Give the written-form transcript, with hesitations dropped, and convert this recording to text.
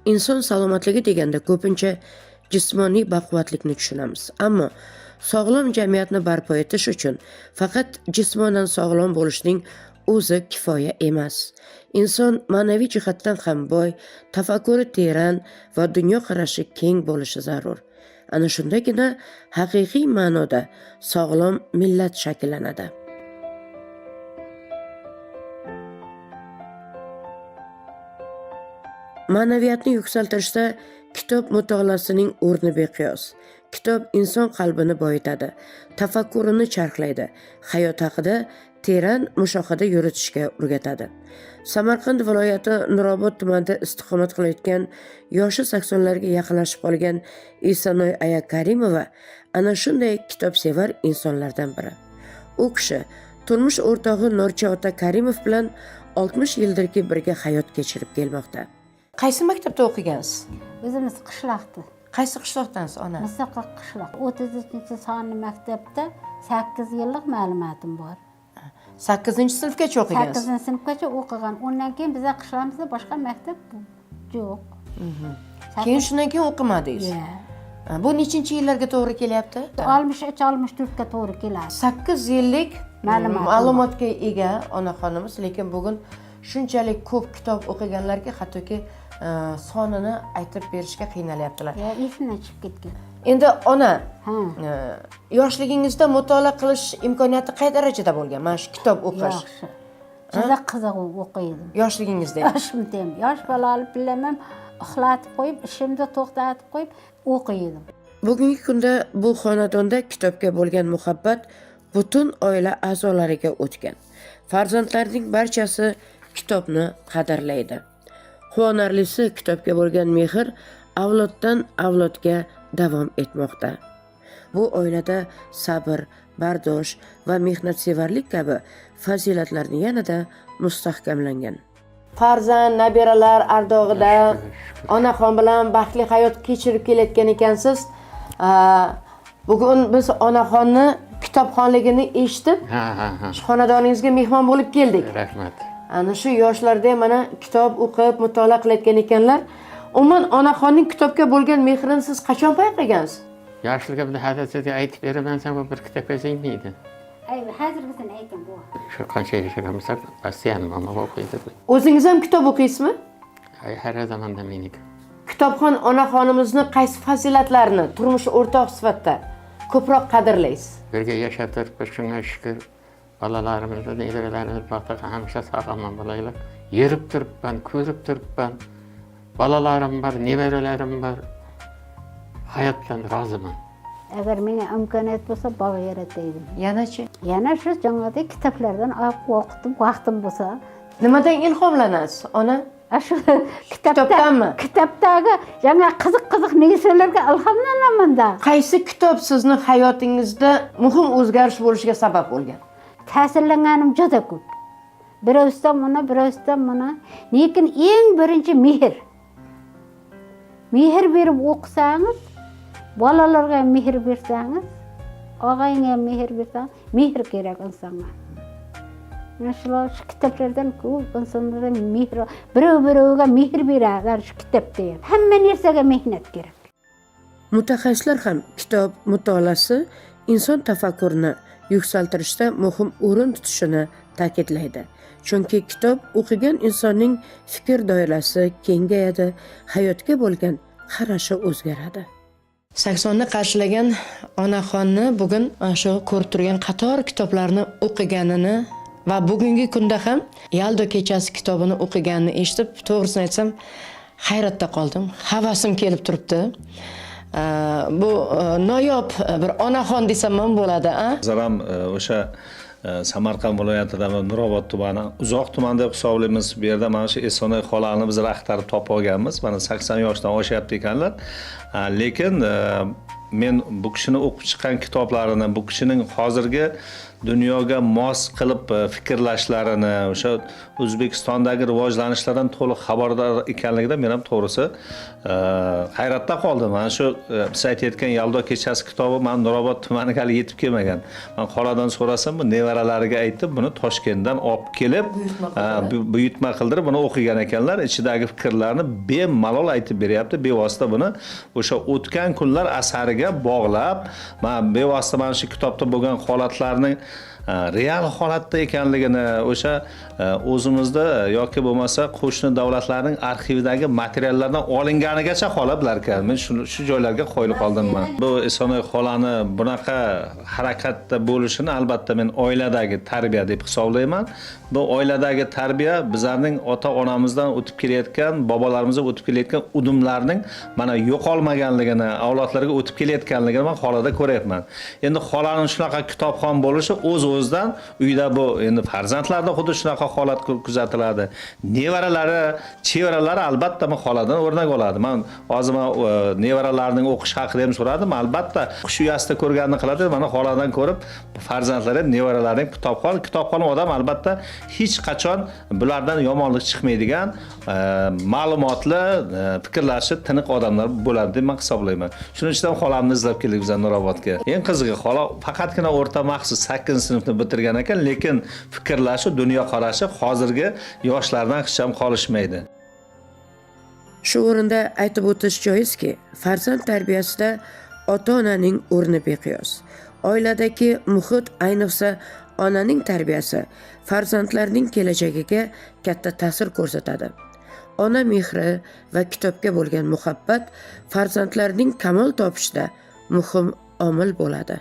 Inson salomatligi deganda ko'pincha jismoniy baquvvatlikni tushunamiz. Ammo sog'lom jamiyatni barpo etish uchun faqat jismonan sog'lom bo'lishning o'zi kifoya emas. Inson ma'naviy jihatdan ham boy, tafakkuri teran va dunyoqarashi keng bo'lishi zarur. Ana shundagina haqiqiy ma'noda sog'lom millat shakllanadi. Ma'naviyatni yuksaltirishda kitob mutolaasining o'rni beqiyos. Kitob inson qalbini boyitadi, tafakkurini charxlaydi, hayot haqida teran mushohada yuritishga o'rgatadi. Samarqand viloyati Nurobod tumanida istiqomat qilayotgan yoshi 80larga yaqinlashib qolgan Esanoy aya Karimova ana shunday kitobsevar insonlardan biri. U kishi turmush o'rtog'i Norcha ota Karimov bilan 60 yildirki birga hayot kechirib kelmoqda. Qaysi maktabda o'qigansiz? O'zimiz qishloqda. Qaysi qishloqdansiz, ona? Musaqqo qishloq. 33-sonli maktabda 8 yillik ma'lumotim bor. 8-sinfgacha o'qigansiz. 8-sinfgacha o'qigan. Undan keyin bizning qishloqimizda boshqa maktab yo'q. Keyin shundan keyin o'qimadingiz. Bu nechinchi yillarga to'g'ri kelyapti? 63-64 ga to'g'ri keladi. 8 yillik ma'lumotga ega onaxonimiz, lekin bugun shunchalik ko'p kitob o'qiganlarga hattoki sonini aytib berishga qiynalyaptilar. Esimdan chiqib ketgan. Endi ona, yoshligingizda mutolaa qilish imkoniyati qay darajada bo'lgan? Mana shu kitob o'qish. Yaxshi. Juda qiziq o'qiydim. Yoshligingizda. Yoshimdan. Yosh bolali bilaman, uxlatib qo'yib, ishimni to'xtatib qo'yib o'qiydim. Bugungi kunda bu xonadonda kitobga bo'lgan muhabbat butun oila a'zolariga o'tgan. Farzandlarning barchasi kitobni qadrlaydi. Quvonarlisi kitobga bo'lgan mehr avloddan avlodga davom etmoqda. Bu oilada sabr, bardosh va mehnatsevarlik kabi fazilatlarni yanada mustahkamlangan. Farzand, nabiralar ardog'ida onaxon bilan baxtli hayot kechirib kelayotgan ekansiz. Bugun biz onaxonni kitobxonligini eshitib, xonadoningizga mehmon bo'lib keldik. Rahmat. Ana shu yoshlarda mana kitob o'qib, mutolaa qilayotgan ekanlar. Umuman onaxonning kitobga bo'lgan mehrini siz qachon payqagansiz? Yoshligimda hadisida aytib beraman, sen bu bir kitob yozingmidi? Hozirgisini ayting bu. Shu qancha yashaganmiz, Rossiyani mama o'qiydi. O'zingiz ham kitob o'qiysizmi? Har zamonda meniki. Kitobxon onaxonimizni qaysi fazilatlarini turmush o'rtoq sifatida ko'proq qadrlaysiz? Birga yashab turib, shunga shukr, bolalarimizni, nevaralarimizni baxtiga hamisha sog'lom bo'laylik. Yerib turibman, ko'rib turibman. Bolalarim bor, nevaralarim bor. Hayotdan roziman. Agar menga imkoniyat bo'lsa, bog' yarataydim. Yanachi? Yana shu jongodek kitoblardan o'qitib, vaqtim bo'lsa. Nimadan ilhomlanasiz, ona? Shu kitobdanmi? Kitobdagi yana qiziq-qiziq narsalarga ilhomlanaman-da. Qaysi kitob sizni hayotingizda muhim o'zgarish bo'lishiga sabab bo'lgan? Ta'sirlanganim juda ko'p. Birovdan buni, lekin eng birinchi mehr. Mehr berib o'qisangiz, bolalarga mehr bersangiz, og'ayga mehr bersangiz, mehr kerak insonga. Mana shu kitoblardan ko'p insonlarga mehr, birov-birovga mehr beradi shu kitobda. Hamma narsaga mehnat kerak. Mutaxassislar ham kitob mutolaasi inson tafakkurini yuksaltirishda muhim o'rin tutishini ta'kidlaydi. Chunki kitob o'qigan insonning fikr doirasi kengayadi, hayotga bo'lgan qarashi o'zgaradi. 80ni qarshilagan onaxonni bugun shu ko'rib turgan qator kitoblarni o'qiganini va bugungi kunda ham Yaldo kechasi kitobini o'qiganini eshitib, to'g'risini aytsam, hayratda qoldim. Havasim kelib turibdi. Bu noyob bir onaxon desam ham bo'ladi, Zaram o'sha Samarqand viloyatida Nurobod tumani, uzoq tuman deb hisoblaymiz. Bu yerda mana shu Esonay xolani biz rahtarib topib olganmiz. Mana 80 yoshdan oshyapti ekanlar. Lekin men bu kishini o'qib chiqqan kitoblarini, bu kishining hozirgi dunyoga mos qilib fikrlashlarini, o'sha O'zbekistondagi rivojlanishlardan to'liq xabardor ekanligidan men ham to'g'risi hayratda qoldim. Mana shu siz aytayotgan Yaldo kechasi kitobi men Nurobod tumaniga hali yetib kelmagan. Men xoladan so'rasam, bu nevaralariga aytib, buni Toshkentdan olib kelib, buyurtma qildirib buni o'qigan ekanlar. Ichidagi fikrlarni bemalol aytib beryapti. Bevosita buni o'sha o'tgan kunlar asariga bog'lab, men bevosita mana shu kitobda bo'lgan holatlarning real holatda ekanligini, o'sha o'zimizda yoki bo'lmasa qo'shni davlatlarning arxividagi materiallardan olinganigacha xola bilar ekan. Men shu joylarga qo'yilib qoldim men. Bu Esonoy xolani bunaqa harakatda bo'lishini albatta men oiladagi tarbiya deb hisoblayman. Bu oiladagi tarbiya bizlarning ota-onamizdan o'tib kelayotgan, bobolarimizdan o'tib kelayotgan udumlarning mana yo'qolmaganligini, avlodlarga o'tib kelayotganligini men xolada ko'ryapman. Endi xolaning shunaqa kitobxon bo'lishi o'z-o'zidan uyda bu endi farzandlarda xuddi shunaqa holat kuzatiladi. Nevaralari, chevaralari albatta men xoladan o'rnak oladi. Men hozir nevaralarning o'qish haqida ham so'radim. Albatta o'qish uyasida ko'rganini qiladi. Mana xoladan ko'rib farzandlari, nevaralari kitobxon odam albatta hech qachon bulardan yomonlik chiqmaydigan, ma'lumotli, fikrlashi tiniq odamlar bo'ladi deb men hisoblayman. Shuning uchun xolamni izlab keldik biz Nurobodga. Eng qizig'i xola faqatgina o'rta maxsus 8-sinfni bitirgan ekan, lekin fikrlashi, dunyoqarashi hozirgi yoshlardan hech ham qolishmaydi. Shu o'rinda aytib o'tish joizki, farzand tarbiyasida ota-onaning o'rni beqiyos. Oiladagi muhit, ayniqsa onaning tarbiyasi farzandlarning kelajagiga katta ta'sir ko'rsatadi. Ona mehri va kitobga bo'lgan muhabbat farzandlarning kamol topishida muhim omil bo'ladi.